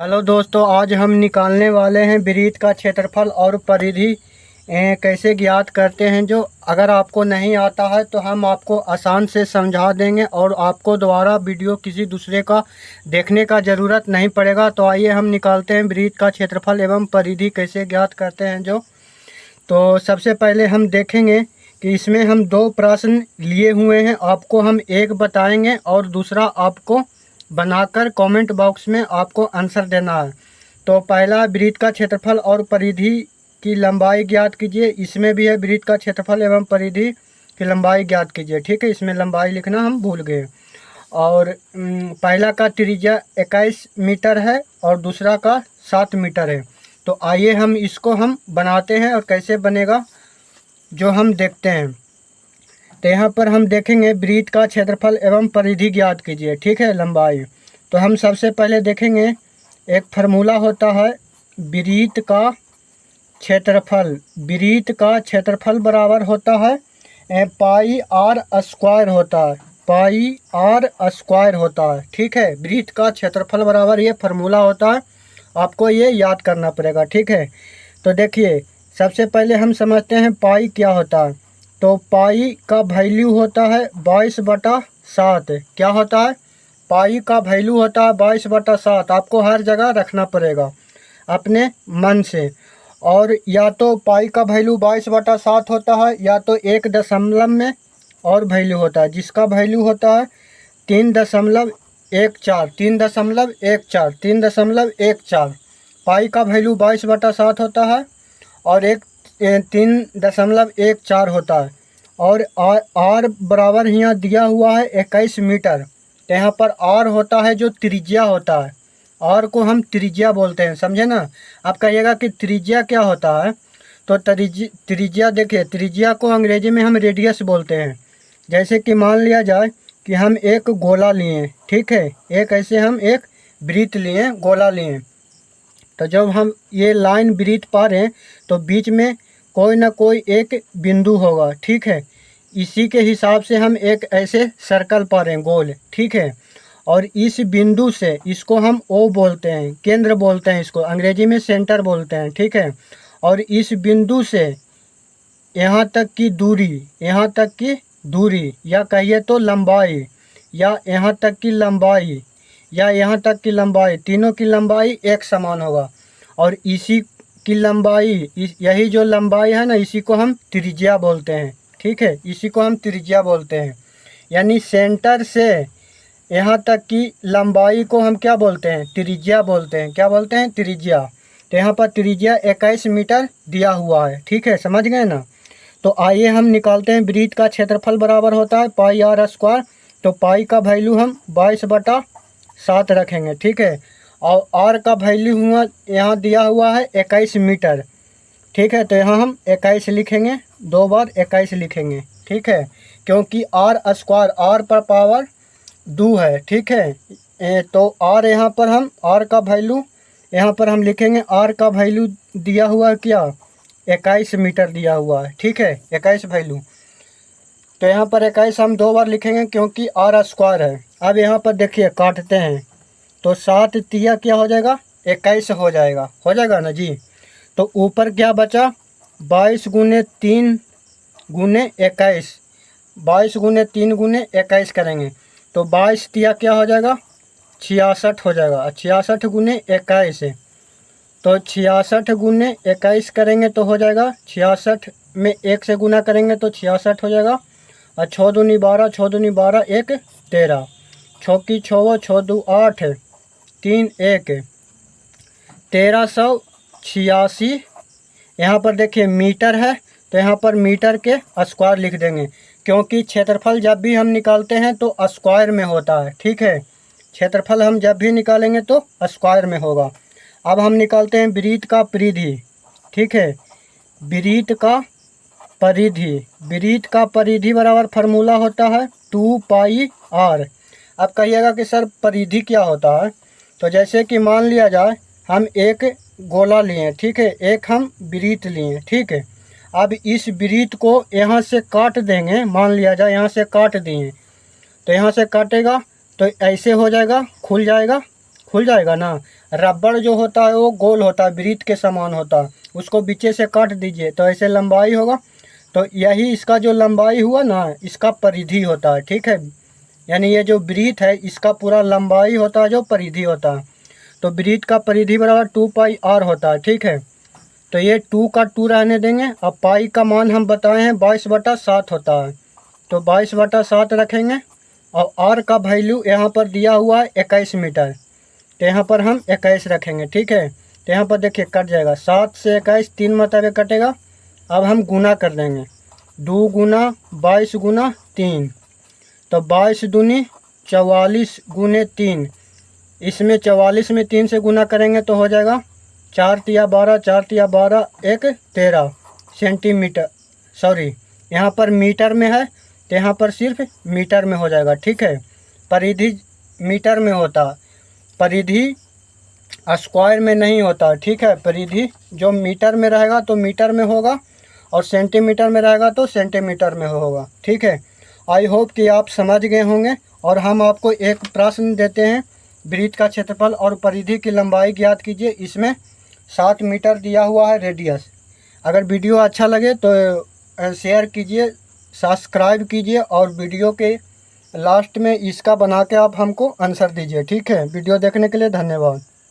Hello दोस्तों, आज हम निकालने वाले हैं वृत्त का क्षेत्रफल और परिधि कैसे ज्ञात करते हैं। जो अगर आपको नहीं आता है तो हम आपको आसान से समझा देंगे और आपको दोबारा वीडियो किसी दूसरे का देखने का ज़रूरत नहीं पड़ेगा। तो आइए हम निकालते हैं वृत्त का क्षेत्रफल एवं परिधि कैसे ज्ञात करते हैं। तो सबसे पहले हम देखेंगे कि इसमें हम दो प्रश्न लिए हुए हैं। आपको हम एक बताएंगे और दूसरा आपको बनाकर कमेंट बॉक्स में आपको आंसर देना है। तो पहला, वृत्त का क्षेत्रफल और परिधि की लंबाई ज्ञात कीजिए। इसमें भी है वृत्त का क्षेत्रफल एवं परिधि की लंबाई ज्ञात कीजिए। ठीक है, इसमें लंबाई लिखना हम भूल गए। और पहला का त्रिज्या 21 मीटर है और दूसरा का 7 मीटर है। तो आइए हम इसको हम बनाते हैं और कैसे बनेगा जो हम देखते हैं। तो यहाँ पर हम देखेंगे वृत्त का क्षेत्रफल एवं परिधि ज्ञात कीजिए। ठीक है, लंबाई। तो हम सबसे पहले देखेंगे, एक फार्मूला होता है वृत्त का क्षेत्रफल। वृत्त का क्षेत्रफल बराबर होता है पाई आर स्क्वायर होता है, पाई आर स्क्वायर होता है। ठीक है, वृत्त का क्षेत्रफल बराबर ये फार्मूला होता है, आपको ये याद करना पड़ेगा। ठीक है, तो देखिए सबसे पहले हम समझते हैं पाई क्या होता है। तो पाई का वैल्यू होता है 22/7। क्या होता है? पाई का वैल्यू होता है 22/7। आपको हर जगह रखना पड़ेगा अपने मन से। और या तो पाई का वैल्यू 22/7 होता है या तो 1 दशमलव में और वैल्यू होता है जिसका वैल्यू होता है 3.14, 3.14। पाई का वैल्यू 22/7 होता है और 3.14 होता है। और आर बराबर यहाँ दिया हुआ है 21 मीटर। तो यहाँ पर आर होता है जो त्रिज्या होता है। आर को हम त्रिज्या बोलते हैं, समझे ना। आप कहिएगा कि त्रिज्या क्या होता है। तो त्रिज्या देखिए, त्रिज्या को अंग्रेजी में हम रेडियस बोलते हैं। जैसे कि मान लिया जाए कि हम एक गोला लिए, ठीक है, एक ऐसे हम एक वृत्त लिए, गोला लिए। तो जब हम ये लाइन वृत्त पा रहे हैं तो बीच में कोई ना कोई एक बिंदु होगा। ठीक है, इसी के हिसाब से हम एक ऐसे सर्कल पा रहे हैं, गोल। ठीक है, और इस बिंदु से इसको हम ओ बोलते हैं, केंद्र बोलते हैं, इसको अंग्रेजी में सेंटर बोलते हैं। ठीक है, और इस बिंदु से यहाँ तक की दूरी या कहिए तो लंबाई, या यहाँ तक की लंबाई या यहाँ तक की लंबाई, तीनों की लंबाई एक समान होगा। और इसी की लंबाई, यही जो लंबाई है ना, इसी को हम त्रिज्या बोलते हैं। ठीक है, इसी को हम त्रिज्या बोलते हैं। यानी सेंटर से यहाँ तक की लंबाई को हम क्या बोलते हैं? त्रिज्या बोलते हैं। क्या बोलते हैं? त्रिज्या। तो यहाँ पर त्रिज्या 21 मीटर दिया हुआ है। ठीक है, समझ गए ना। तो आइए हम निकालते हैं। वृत्त का क्षेत्रफल बराबर होता है पाई आर स्क्वायर। तो पाई का वैल्यू हम 22/7 रखेंगे। ठीक है, और आर का वैल्यू हुआ यहाँ दिया हुआ है 21 मीटर। ठीक है, तो यहाँ हम 21 लिखेंगे, 2 बार 21 लिखेंगे। ठीक है, क्योंकि आर स्क्वायर, आर पर पावर 2 है। ठीक है, तो आर यहाँ पर हम आर का वैल्यू यहाँ पर हम लिखेंगे। आर का वैल्यू दिया हुआ है क्या? 21 मीटर दिया हुआ है। ठीक है, 21 वैल्यू। तो यहाँ पर 21 हम 2 बार लिखेंगे क्योंकि आर स्क्वायर है। अब यहाँ पर देखिए काटते हैं तो 7 तिया क्या हो जाएगा? 21 हो जाएगा ना जी। तो ऊपर क्या बचा? 22 गुने 3 गुने 21, 22 गुने 3 गुने 21 करेंगे तो 22 तिया क्या हो जाएगा? 66 हो जाएगा। 66 गुने 21, तो 66 गुने 21 करेंगे तो हो जाएगा 66 में 1 से गुना करेंगे तो 66 हो जाएगा। और 6 दूनी 12, 6 दूनी 12, 1 13, 6 की 6, 6 दू 8, 3 1, 1386। यहाँ पर देखिए मीटर है तो यहाँ पर मीटर के स्क्वायर लिख देंगे, क्योंकि क्षेत्रफल जब भी हम निकालते हैं तो स्क्वायर में होता है। ठीक है, क्षेत्रफल हम जब भी निकालेंगे तो स्क्वायर में होगा। अब हम निकालते हैं वृत्त का परिधि। ठीक है, वृत्त का परिधि बराबर फार्मूला होता है 2 पाई आर। अब कहिएगा कि सर परिधि क्या होता है। तो जैसे कि मान लिया जाए हम एक गोला लिए, ठीक है, एक हम वृत्त लिए। ठीक है, अब इस वृत्त को यहाँ से काट देंगे। मान लिया जाए यहाँ से काट दिए तो यहाँ से काटेगा तो ऐसे हो जाएगा, खुल जाएगा ना। रबड़ जो होता है वो गोल होता है, वृत्त के समान होता है, उसको बीचे से काट दीजिए तो ऐसे लंबाई होगा। तो यही इसका जो लंबाई हुआ ना, इसका परिधि होता है, ठीक है। यानी ये जो वृत्त है इसका पूरा लंबाई होता है जो परिधि होता है। तो वृत्त का परिधि बराबर 2πr होता है, ठीक है। तो ये 2 का 2 रहने देंगे। अब पाई का मान हम बताए हैं 22/7 होता है, तो 22/7 रखेंगे। और आर का वैल्यू यहाँ पर दिया हुआ है 21 मीटर, तो यहाँ पर हम 21 रखेंगे, ठीक है। तो यहाँ पर देखिए कट जाएगा, 7 से 21 3 मतलब कटेगा। अब हम गुना कर देंगे, 2 गुना 22 गुना 3, तो 22 दूनी 44 गुने 3। इसमें 44 में 3 से गुना करेंगे तो हो जाएगा 4 तिया 12, 4 तिया 12, 1 13 सेंटीमीटर। सॉरी, यहाँ पर मीटर में है तो यहाँ पर सिर्फ मीटर में हो जाएगा, ठीक है। परिधि मीटर में होता, परिधि स्क्वायर में नहीं होता, ठीक है। परिधि जो मीटर में रहेगा तो मीटर में होगा, और सेंटीमीटर में रहेगा तो सेंटीमीटर में होगा, ठीक है। आई होप कि आप समझ गए होंगे। और हम आपको एक प्रश्न देते हैं, वृत्त का क्षेत्रफल और परिधि की लंबाई ज्ञात कीजिए। इसमें 7 मीटर दिया हुआ है रेडियस। अगर वीडियो अच्छा लगे तो शेयर कीजिए, सब्सक्राइब कीजिए, और वीडियो के लास्ट में इसका बना के आप हमको आंसर दीजिए, ठीक है। वीडियो देखने के लिए धन्यवाद।